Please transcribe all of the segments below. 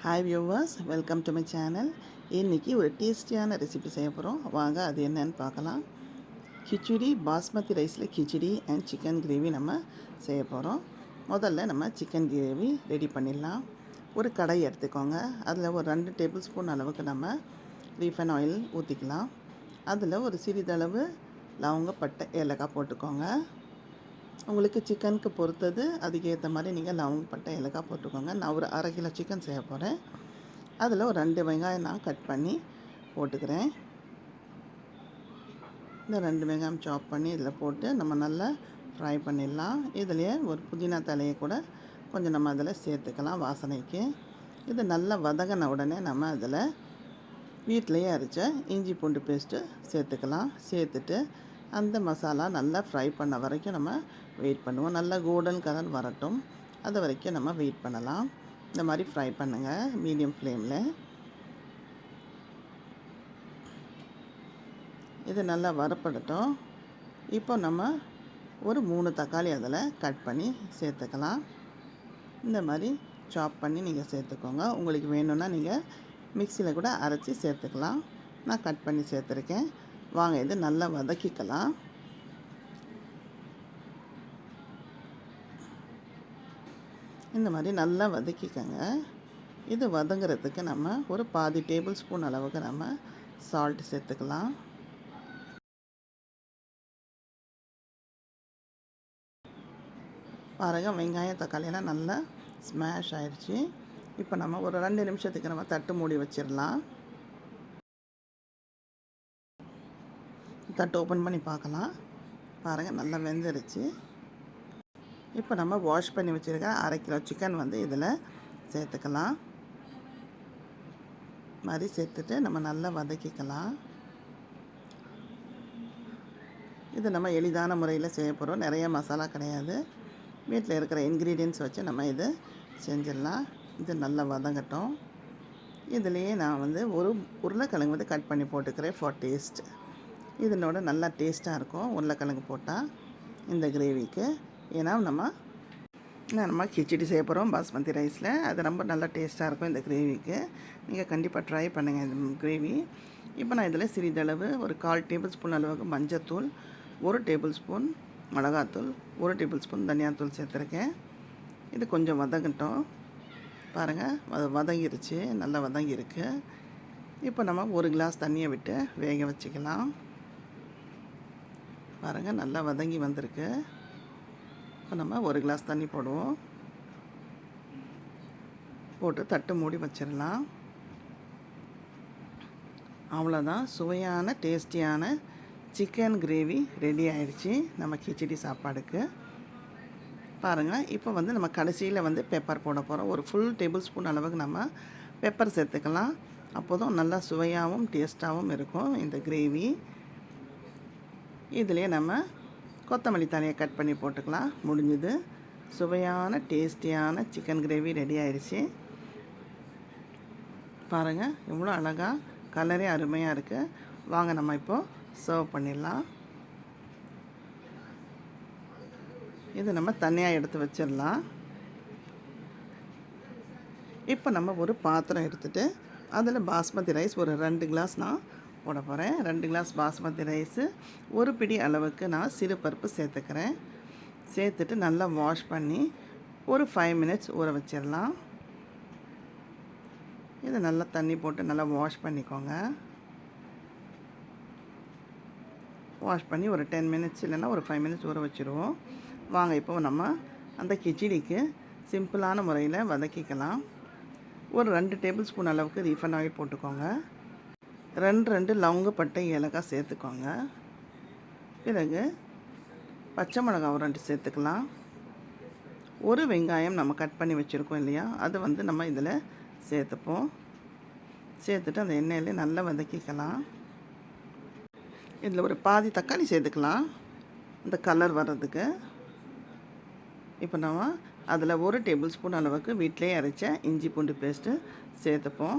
Hi viewers, welcome to my channel. இன்றைக்கி ஒரு டேஸ்டியான ரெசிபி செய்ய போகிறோம். வாங்க அது என்னன்னு பார்க்கலாம். கிச்சடி, பாஸ்மதி ரைஸில் கிச்சடி அண்ட் சிக்கன் கிரேவி நம்ம செய்ய போகிறோம். முதல்ல நம்ம சிக்கன் கிரேவி ரெடி பண்ணிடலாம். ஒரு கடாய் எடுத்துக்கோங்க. அதில் ஒரு 2 டேபிள் ஸ்பூன் அளவுக்கு நம்ம ரீஃபைன் ஆயில் ஊற்றிக்கலாம். அதில் ஒரு சிறிதளவு லவங்க, பட்டை, ஏலக்காய் போட்டுக்கோங்க. உங்களுக்கு சிக்கனுக்கு பொறுத்தது அதுக்கேற்ற மாதிரி நீங்கள் லவங்கப்பட்டை, ஏலக்காய் போட்டுக்கோங்க. நான் ஒரு 1/2 கிலோ சிக்கன் செய்ய போகிறேன். அதில் ஒரு 2 வெங்காயம் நான் கட் பண்ணி போட்டுக்கிறேன். இந்த 2 வெங்காயம் சாப் பண்ணி இதில் போட்டு நம்ம நல்லா ஃப்ரை பண்ணிடலாம். இதுலேயே ஒரு புதினா தலையை கூட கொஞ்சம் நம்ம அதில் சேர்த்துக்கலாம் வாசனைக்கு. இது நல்லா வதங்கின உடனே நம்ம அதில் வீட்டிலையே அரைச்ச இஞ்சி பூண்டு பேஸ்ட்டு சேர்த்துக்கலாம். சேர்த்துட்டு அந்த மசாலா நல்லா ஃப்ரை பண்ண வரைக்கும் நம்ம வெயிட் பண்ணுவோம். நல்லா கோல்டன் கலர் வரட்டும், அது வரைக்கும் நம்ம வெயிட் பண்ணலாம். இந்த மாதிரி ஃப்ரை பண்ணுங்கள் மீடியம் ஃப்ளேமில். இது நல்லா வரப்படட்டும். இப்போ நம்ம ஒரு 3 தக்காளி அதில் கட் பண்ணி சேர்த்துக்கலாம். இந்த மாதிரி சாப் பண்ணி நீங்கள் சேர்த்துக்கோங்க. உங்களுக்கு வேணும்னா நீங்கள் மிக்சியில் கூட அரைச்சி சேர்த்துக்கலாம். நான் கட் பண்ணி சேர்த்துருக்கேன். வாங்க இது நல்லா வதக்கிக்கலாம். இந்த மாதிரி நல்லா வதக்கிக்கங்க. இது வதங்கிறதுக்கு நம்ம ஒரு பாதி டேபிள் ஸ்பூன் அளவுக்கு நம்ம சால்ட் சேர்த்துக்கலாம். பாருங்கள், வெங்காயம் தக்காளியெல்லாம் நல்லா ஸ்மாஷ் ஆயிடுச்சு. இப்போ நம்ம ஒரு 2 நிமிஷத்துக்கு நம்ம தட்டு மூடி வச்சிடலாம். தட்டு ஓப்பன் பண்ணி பார்க்கலாம். பாருங்கள், நல்லா வெந்துருச்சு. இப்போ நம்ம வாஷ் பண்ணி வச்சுருக்க 1/2 கிலோ சிக்கன் வந்து இதில் சேர்த்துக்கலாம். மாதிரி சேர்த்துட்டு நம்ம நல்லா வதக்கிக்கலாம். இது நம்ம எளிதான முறையில் செய்ய போகிறோம். நிறைய மசாலா கிடையாது. வீட்டில் இருக்கிற இன்க்ரீடியன்ட்ஸ் வச்சு நம்ம இது செஞ்சிடலாம். இது நல்லா வதங்கட்டும். இதுலேயே நான் வந்து ஒரு உருளைக்கிழங்கு வந்து கட் பண்ணி போட்டுக்கிறேன் ஃபார் டேஸ்ட். இதனோட நல்லா டேஸ்ட்டாக இருக்கும் உருளைக்கிழங்கு போட்டால் இந்த கிரேவிக்கு. ஏன்னா நம்ம கிச்சடி செய்ய போகிறோம் பாஸ்மதி ரைஸில். அது ரொம்ப நல்லா டேஸ்ட்டாக இருக்கும் இந்த கிரேவிக்கு. நீங்கள் கண்டிப்பாக ட்ரை பண்ணுங்கள் இந்த கிரேவி. இப்போ நான் இதில் சிறிதளவு ஒரு 1/4 டேபிள் ஸ்பூன் அளவுக்கு மஞ்சத்தூள், 1 டேபிள் ஸ்பூன் மிளகாத்தூள், 1 டேபிள் ஸ்பூன் தனியாத்தூள் சேர்த்துருக்கேன். இது கொஞ்சம் வதங்கட்டும். பாருங்கள், வதங்கிருச்சு, நல்லா வதங்கியிருக்கு. இப்போ நம்ம 1 கிளாஸ் தண்ணியை விட்டு வேக வச்சுக்கலாம். பாருங்கள், நல்லா வதங்கி வந்திருக்கு. இப்போ நம்ம 1 கிளாஸ் தண்ணி போடுவோம். போட்டு தட்டு மூடி வச்சிடலாம். அவ்வளோதான், சுவையான டேஸ்டியான சிக்கன் கிரேவி ரெடி ஆயிடுச்சு நம்ம கிச்சடி சாப்பாடுக்கு. பாருங்கள், இப்போ வந்து நம்ம கடைசியில் வந்து பெப்பர் போட போகிறோம். ஒரு ஃபுல் டேபிள் ஸ்பூன் அளவுக்கு நம்ம பெப்பர் சேர்த்துக்கலாம். அப்போதும் நல்லா சுவையாகவும் டேஸ்ட்டாகவும் இருக்கும் இந்த கிரேவி. இதுலேயே நம்ம கொத்தமல்லி தழையை கட் பண்ணி போட்டுக்கலாம். முடிஞ்சுது. சுவையான டேஸ்டியான சிக்கன் கிரேவி ரெடி ஆயிடுச்சு. பாருங்கள், எவ்வளோ அழகாக கலரே அருமையாக இருக்குது. வாங்க நம்ம இப்போது சர்வ் பண்ணிடலாம். இது நம்ம தனியாக எடுத்து வச்சிடலாம். இப்போ நம்ம ஒரு பாத்திரம் எடுத்துகிட்டு அதில் பாஸ்மதி ரைஸ் ஒரு 2 கிளாஸ் நான் போட போகிறேன். 2 கிளாஸ் பாஸ்மதி ரைஸு, ஒரு பிடி அளவுக்கு நான் சிறுபருப்பு சேர்த்துக்கிறேன். சேர்த்துட்டு நல்லா வாஷ் பண்ணி ஒரு 5 மினிட்ஸ் ஊற வச்சிடலாம். இது நல்லா தண்ணி போட்டு நல்லா வாஷ் பண்ணிக்கோங்க. வாஷ் பண்ணி ஒரு 10 மினிட்ஸ் இல்லைன்னா ஒரு 5 மினிட்ஸ் ஊற வச்சுருவோம். வாங்க இப்போ நம்ம அந்த கிச்சடிக்கு சிம்பிளான முறையில் வதக்கிக்கலாம். ஒரு 2 டேபிள் ஸ்பூன் அளவுக்கு ரீஃபைன் ஆயில் போட்டுக்கோங்க. 2 லவங்கப்பட்டை, ஏலக்காய் சேர்த்துக்கோங்க. பிறகு பச்சை மிளகாய் ஒரு 2 சேர்த்துக்கலாம். ஒரு வெங்காயம் நம்ம கட் பண்ணி வச்சுருக்கோம் இல்லையா, அது வந்து நம்ம இதில் சேர்த்துப்போம். சேர்த்துட்டு அந்த எண்ணெயிலே நல்லா வதக்கிக்கலாம். இதில் ஒரு பாதி தக்காளி சேர்த்துக்கலாம் இந்த கலர் வர்றதுக்கு. இப்போ நம்ம அதில் 1 டேபிள் ஸ்பூன் அளவுக்கு வீட்டிலே அரைச்ச இஞ்சி பூண்டு பேஸ்ட்டு சேர்த்துப்போம்.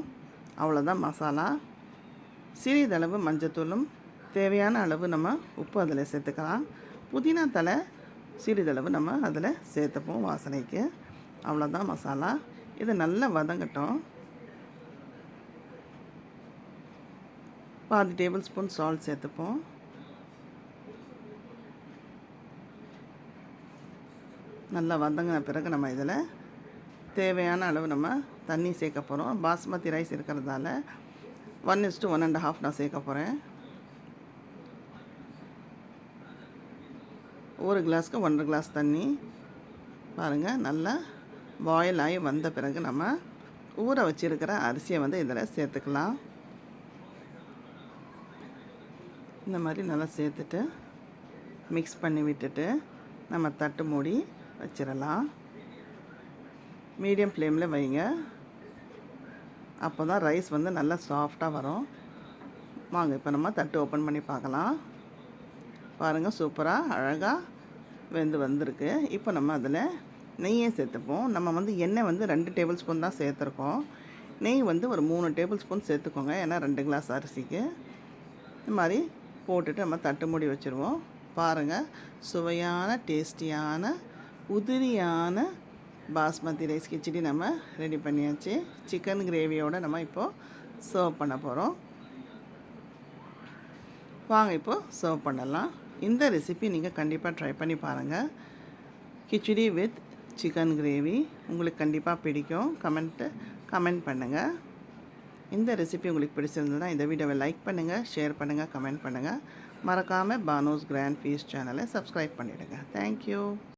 அவ்வளோதான் மசாலா. சிறிதளவு மஞ்சத்தூளும், தேவையான அளவு நம்ம உப்பு அதில் சேர்த்துக்கலாம். புதினா தலை சிறிதளவு நம்ம அதில் சேர்த்துப்போம் வாசனைக்கு. அவ்வளோதான் மசாலா. இது நல்லா வதங்கட்டும். பாதி டேபிள் ஸ்பூன் சால்ட் சேர்த்துப்போம். நல்லா வதங்கின பிறகு நம்ம இதில் தேவையான அளவு நம்ம தண்ணி சேர்க்க போகிறோம். பாஸ்மதி ரைஸ் இருக்கிறதால 1:1.5 நான் சேர்க்க போகிறேன். 1 கிளாஸ்க்கு 1.5 கிளாஸ் தண்ணி. பாருங்கள், நல்லா பாயில் ஆகி வந்த பிறகு நம்ம ஊற வச்சுருக்கிற அரிசியை வந்து இதில் சேர்த்துக்கலாம். இந்த மாதிரி நல்லா சேர்த்துட்டு மிக்ஸ் பண்ணி விட்டுட்டு நம்ம தட்டு மூடி வச்சிடலாம். மீடியம் ஃப்ளேமில் வைங்க, அப்போ தான் ரைஸ் வந்து நல்லா சாஃப்டாக வரும். வாங்க இப்போ நம்ம தட்டு ஓப்பன் பண்ணி பார்க்கலாம். பாருங்கள், சூப்பராக அழகாக வெந்து வந்திருக்கு. இப்போ நம்ம அதில் நெய்யை சேர்த்துப்போம். நம்ம வந்து எண்ணெய் வந்து 2 டேபிள் ஸ்பூன் தான் சேர்த்துருக்கோம். நெய் வந்து ஒரு 3 டேபிள் ஸ்பூன் சேர்த்துக்கோங்க, ஏன்னா 2 கிளாஸ் அரிசிக்கு. இந்த மாதிரி போட்டுட்டு நம்ம தட்டு மூடி வச்சுருவோம். பாருங்கள், சுவையான டேஸ்டியான உதிரியான பாஸ்மதி ரைஸ் கிச்சடி நம்ம ரெடி பண்ணியாச்சு. சிக்கன் கிரேவியோடு நம்ம இப்போது சர்வ் பண்ண போகிறோம். வாங்க இப்போது சர்வ் பண்ணலாம். இந்த ரெசிபி நீங்கள் கண்டிப்பாக ட்ரை பண்ணி பாருங்கள். கிச்சடி வித் சிக்கன் கிரேவி உங்களுக்கு கண்டிப்பாக பிடிக்கும். கமெண்ட் பண்ணுங்கள். இந்த ரெசிபி உங்களுக்கு பிடிச்சிருந்ததுன்னா இந்த வீடியோவை லைக் பண்ணுங்கள், ஷேர் பண்ணுங்கள், கமெண்ட் பண்ணுங்கள். மறக்காமல் பானோஸ் கிராண்ட் ஃபீஸ்ட் சேனலை சப்ஸ்கிரைப் பண்ணிவிடுங்க. தேங்க்யூ.